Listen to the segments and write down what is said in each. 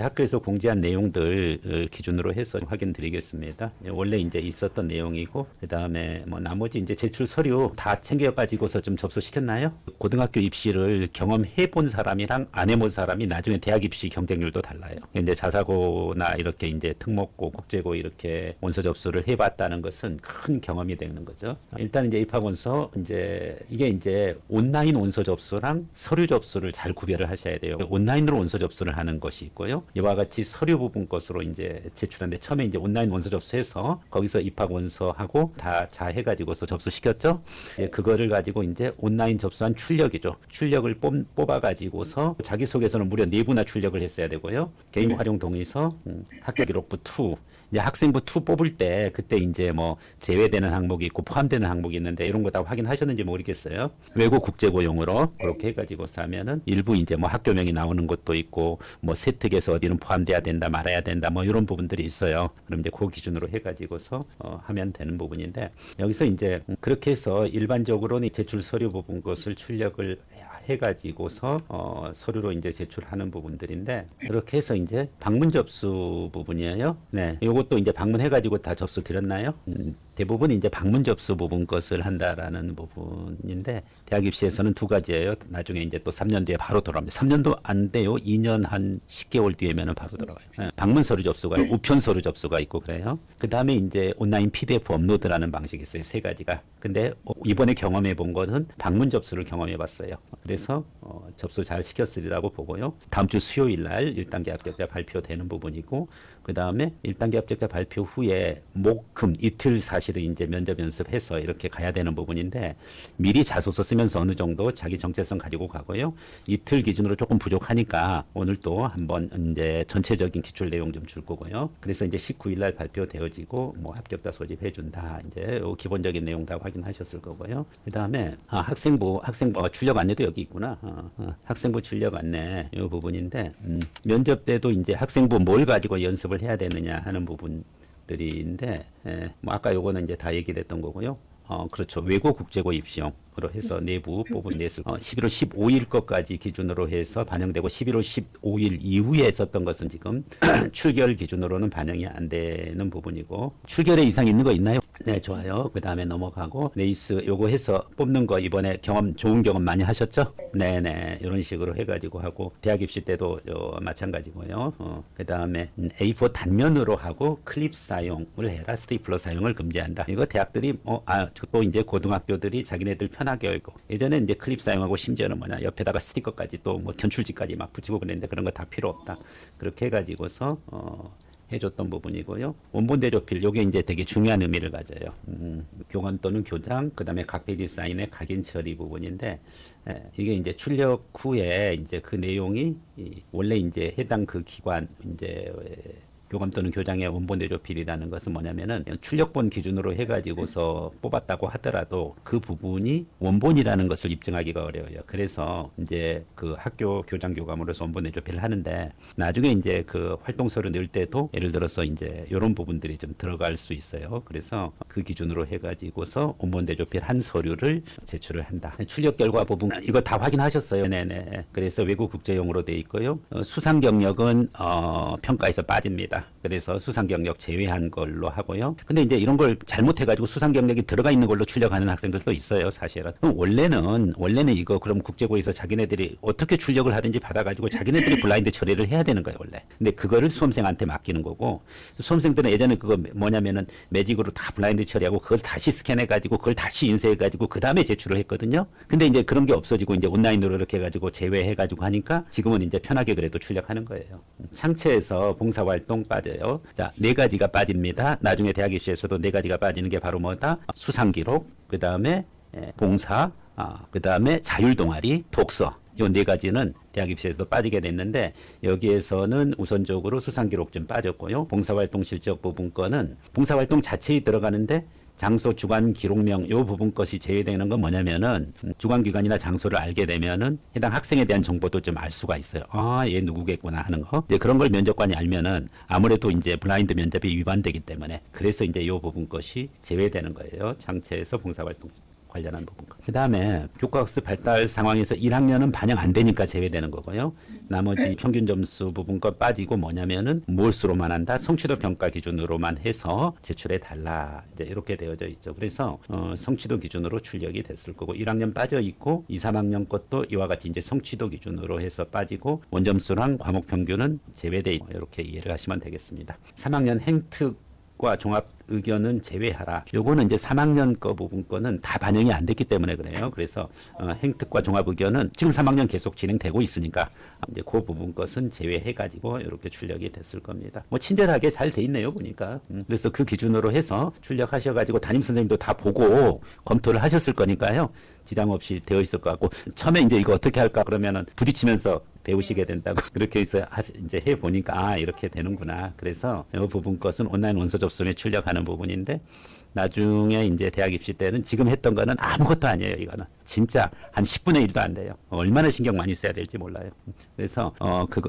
학교에서 공지한 내용들 기준으로 해서 확인 드리겠습니다. 원래 이제 있었던 내용이고, 그 다음에 뭐 나머지 이제 제출 서류 다 챙겨가지고서 좀 접수시켰나요? 고등학교 입시를 경험해 본 사람이랑 안 해본 사람이 나중에 대학 입시 경쟁률도 달라요. 이제 자사고나 이렇게 이제 특목고, 국제고 이렇게 원서 접수를 해봤다는 것은 큰 경험이 되는 거죠. 일단 이제 입학원서 이게 이제 온라인 원서 접수랑 서류 접수를 잘 구별을 하셔야 돼요. 온라인으로 원서 접수를 하는 것이 있고요. 이와 같이 서류 부분 것으로 이제 제출하는데 처음에 이제 온라인 원서 접수해서 거기서 입학 원서하고 다 해가지고서 접수시켰죠. 그거를 가지고 이제 온라인 접수한 출력이죠. 출력을 뽑아가지고서 자기소개서는 무려 4부나 출력을 했어야 되고요. 개인 활용 동의서, 학교 기록부 2, 이제 학생부 2 뽑을 때 그때 이제 뭐 제외되는 항목이 있고 포함되는 항목이 있는데 이런 거 다 확인하셨는지 모르겠어요. 외국 국제고용으로 그렇게 해가지고서 하면은 일부 이제 뭐 학교명이 나오는 것도 있고 뭐 세특에서 어디는 포함돼야 된다 말아야 된다 뭐 이런 부분들이 있어요. 그럼 이제 그 기준으로 해가지고서 하면 되는 부분인데 여기서 이제 그렇게 해서 일반적으로는 제출 서류 부분 것을 출력을 해가지고서 서류로 이제 제출하는 부분들인데 그렇게 해서 이제 방문 접수 부분이에요. 네, 요것도 이제 방문해가지고 다 접수 드렸나요? 대부분 이제 방문 접수 부분 것을 한다라는 부분인데 대학 입시에서는 2가지예요. 나중에 이제 또 3년 뒤에 바로 돌아옵니다. 3년도 안 돼요. 2년 한 10개월 뒤에면은 바로 돌아와요. 네, 방문 서류 접수가 있고 우편 서류 접수가 있고 그래요. 그 다음에 이제 온라인 PDF 업로드라는 방식이 있어요. 3가지가. 근데 이번에 경험해 본 것은 방문 접수를 경험해 봤어요. 그래서 접수 잘 시켰으리라고 보고요. 다음 주 수요일 날 1단계 합격자 발표되는 부분이고 그 다음에 1단계 합격자 발표 후에 목, 금 이틀 사실은 이제 면접 연습해서 이렇게 가야 되는 부분인데 미리 자소서 쓰면서 어느 정도 자기 정체성 가지고 가고요. 이틀 기준으로 조금 부족하니까 오늘 또 한번 이제 전체적인 기출 내용 좀 줄 거고요. 그래서 이제 19일 날 발표되어지고 뭐 합격자 소집해 준다. 이제 요 기본적인 내용 다 확인하셨을 거고요. 그 다음에 학생부 출력 안내도 여기 있구나. 학생부 출력 안내 이 부분인데 면접 때도 이제 학생부 뭘 가지고 연습을 해야 되느냐 하는 부분들인데 뭐 아까 요거는 이제 다 얘기됐던 거고요. 그렇죠. 외고 국제고 입시용으로 해서 내부 뽑은 냈을 11월 15일 것까지 기준으로 해서 반영되고 11월 15일 이후에 썼던 것은 지금 출결 기준으로는 반영이 안 되는 부분이고 출결에 이상 있는 거 있나요? 네, 좋아요. 그 다음에 넘어가고 네이스 요거 해서 뽑는 거 이번에 좋은 경험 많이 하셨죠? 네네 이런 식으로 해가지고 하고 대학 입시 때도 마찬가지고요. 그 다음에 A4 단면으로 하고 클립 사용을 해라. 스테이플러 사용을 금지한다. 이거 대학들이 또 이제 고등학교들이 자기네들 편하게 알고 예전에 이제 클립 사용하고 심지어는 뭐냐 옆에다가 스티커까지 또 뭐 견출지까지 막 붙이고 그랬는데 그런 거 다 필요 없다. 그렇게 해가지고서 해줬던 부분이고요. 원본 대조필 요게 이제 되게 중요한 의미를 가져요. 교관 또는 교장 그다음에 각 페이지 사인의 각인 처리 부분인데 이게 이제 출력 후에 이제 그 내용이 원래 이제 해당 그 기관 이제 교감 또는 교장의 원본 대조필이라는 것은 뭐냐면은 출력본 기준으로 해가지고서 뽑았다고 하더라도 그 부분이 원본이라는 것을 입증하기가 어려워요. 그래서 이제 그 학교 교장 교감으로서 원본 대조필을 하는데 나중에 이제 그 활동서를 넣을 때도 예를 들어서 이제 이런 부분들이 좀 들어갈 수 있어요. 그래서 그 기준으로 해가지고서 원본 대조필 한 서류를 제출을 한다. 출력 결과 부분 이거 다 확인하셨어요. 네네. 그래서 외국 국제용으로 돼 있고요. 수상 경력은 평가에서 빠집니다. 그래서 수상 경력 제외한 걸로 하고요. 근데 이제 이런 걸 잘못해가지고 수상 경력이 들어가 있는 걸로 출력하는 학생들도 있어요, 사실은. 그럼 원래는 이거 그럼 국제고에서 자기네들이 어떻게 출력을 하든지 받아가지고 자기네들이 블라인드 처리를 해야 되는 거예요, 원래. 근데 그거를 수험생한테 맡기는 거고, 수험생들은 예전에 그거 뭐냐면은 매직으로 다 블라인드 처리하고 그걸 다시 스캔해가지고 그걸 다시 인쇄해가지고 그 다음에 제출을 했거든요. 근데 이제 그런 게 없어지고 이제 온라인으로 이렇게 해가지고 제외해가지고 하니까 지금은 이제 편하게 그래도 출력하는 거예요. 창체에서 봉사활동 빠져요. 자, 4가지가 빠집니다. 나중에 대학 입시에서도 4가지가 빠지는 게 바로 뭐다? 수상 기록, 그 다음에 봉사, 그 다음에 자율 동아리, 독서. 요 4가지는 대학 입시에서도 빠지게 됐는데 여기에서는 우선적으로 수상 기록 좀 빠졌고요. 봉사활동 실적 부분 거는 봉사활동 자체에 들어가는데 장소 주관 기록명 요 부분 것이 제외되는 건 뭐냐면은 주관 기관이나 장소를 알게 되면은 해당 학생에 대한 정보도 좀 알 수가 있어요. 얘 누구겠구나 하는 거. 이제 그런 걸 면접관이 알면은 아무래도 이제 블라인드 면접이 위반되기 때문에 그래서 이제 요 부분 것이 제외되는 거예요. 장체에서 봉사활동 관련한 부분. 그 다음에 교과학습 발달 상황에서 1학년은 반영 안 되니까 제외되는 거고요. 나머지 평균 점수 부분 거 빠지고 뭐냐면은 몰수로만 한다. 성취도 평가 기준으로만 해서 제출해 달라. 이제 이렇게 되어져 있죠. 그래서 성취도 기준으로 출력이 됐을 거고 1학년 빠져 있고 2, 3학년 것도 이와 같이 이제 성취도 기준으로 해서 빠지고 원점수랑 과목 평균은 제외돼 있고 이렇게 이해를 하시면 되겠습니다. 3학년 행특과 종합 의견은 제외하라. 요거는 이제 3학년 거 부분 거는 다 반영이 안 됐기 때문에 그래요. 그래서 행특과 종합 의견은 지금 3학년 계속 진행되고 있으니까 이제 그 부분 것은 제외해 가지고 이렇게 출력이 됐을 겁니다. 뭐 친절하게 잘 돼 있네요, 보니까. 그래서 그 기준으로 해서 출력하셔 가지고 담임 선생님도 다 보고 검토를 하셨을 거니까요. 지장 없이 되어 있을 것 같고 처음에 이제 이거 어떻게 할까 그러면은 부딪히면서 배우시게 된다고 그렇게 해서 이제 해 보니까 이렇게 되는구나. 그래서 이 부분 것은 온라인 원서 접수에 출력하는 부분인데 나중에 이제 대학 입시 때는 지금 했던 거는 아무것도 아니에요. 이거는 진짜 한 10분의 1도 안 돼요. 얼마나 신경 많이 써야 될지 몰라요. 그래서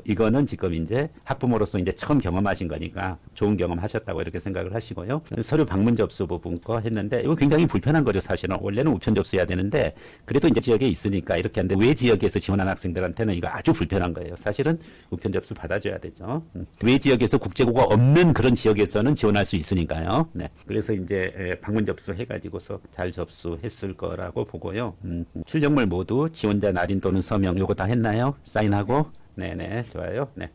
이거는 지금 이제 학부모로서 이제 처음 경험하신 거니까 좋은 경험 하셨다고 이렇게 생각을 하시고요. 서류 방문 접수 부분 거 했는데 이거 굉장히 불편한 거죠. 사실은 원래는 우편 접수해야 되는데 그래도 이제 지역에 있으니까 이렇게 하는데 외 지역에서 지원한 학생들한테는 이거 아주 불편한 거예요. 사실은 우편 접수 받아줘야 되죠. 외 지역에서 국제고가 없는 그런 지역에서는 지원할 수 있으니까요. 네. 그래서 이제 방문 접수 해가지고서 잘 접수했을 거라고 보고요. 출력물 모두 지원자 날인 또는 서명 요거 다 했나요? 사인하고 네네 좋아요. 네.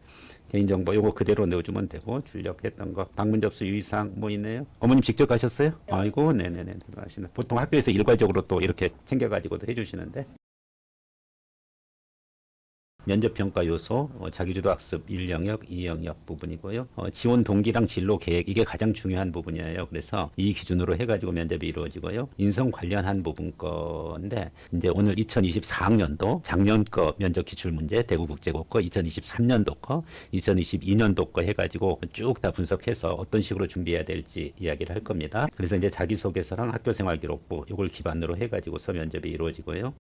개인정보 요거 그대로 넣어주면 되고 출력했던 거 방문 접수 유의사항 뭐 있네요. 어머님 직접 가셨어요? 아이고 네네네 들어가시네. 보통 학교에서 일괄적으로 또 이렇게 챙겨가지고도 해주시는데. 면접평가 요소, 자기주도 학습 1영역, 2영역 부분이고요. 지원 동기랑 진로 계획, 이게 가장 중요한 부분이에요. 그래서 이 기준으로 해가지고 면접이 이루어지고요. 인성 관련한 부분 건데, 이제 오늘 2024학년도 작년 거 면접 기출문제, 대구국제고 거, 2023년도 거, 2022년도 거 해가지고 쭉 다 분석해서 어떤 식으로 준비해야 될지 이야기를 할 겁니다. 그래서 이제 자기소개서랑 학교생활기록부, 이걸 기반으로 해가지고서 면접이 이루어지고요.